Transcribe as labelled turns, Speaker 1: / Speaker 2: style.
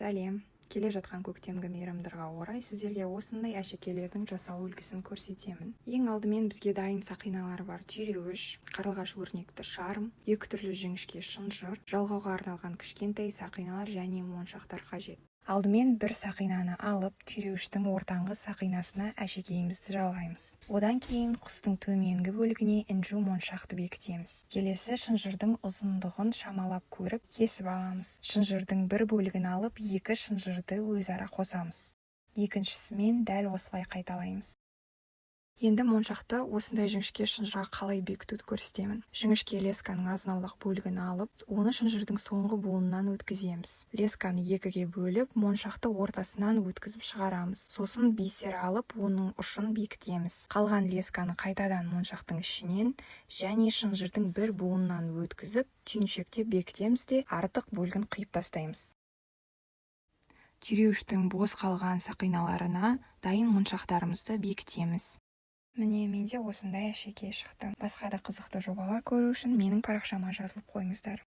Speaker 1: Сәлем! Келе жатқан көктемгі мейрамдарға орай сіздерге осындай әшекейлердің жасалу үлгісін көрсетемін. Ең алдымен бізге дайын сақиналар бар: түйреуіш, қарлығаш өрнекті шарм, 2 түрлі жіңішке шынжыр, жалғауға арналған кішкентай сақиналар және моншақтар қажет. Алдымен бір сақинаны алып, түйреуіштің ортаңғы сақинасына әшекейімізді жалғаймыз. Одан кейін құстың төменгі бөлігіне інжу моншақты бекітеміз. Келесі шынжырдың ұзындығын шамалап көріп, кесіп аламыз. Шынжырдың бір бөлігін алып, 2 шынжырды өзара қосамыз. Екіншісімен дәл осылай қайталаймыз. Енді моншақты осындай жіңішке шынжырға қалай бекітуді көрсетемін. Жіңішке лесканың азынаулақ бөлігін алып, оны шынжырдың соңғы буынынан өткіземіз. Лесканы 2-ге бөліп, моншақты ортасынан өткізіп шығарамыз. Сосын бисер алып, оның ұшын бекітеміз. Қалған лесканы қайтадан моншақтың ішінен және шынжырдың бір буынынан өткізіп, түйіншекте бекітеміз де артық бөлігін қиып тастаймыз. Түйреуіштің бос қалған сақиналарына дайын моншақтарымызды бекітеміз. Міне, менде осындай әшекей шықты. Басқа да қызықты жобалар көру үшін менің парақшама жазылып қойыңыздар.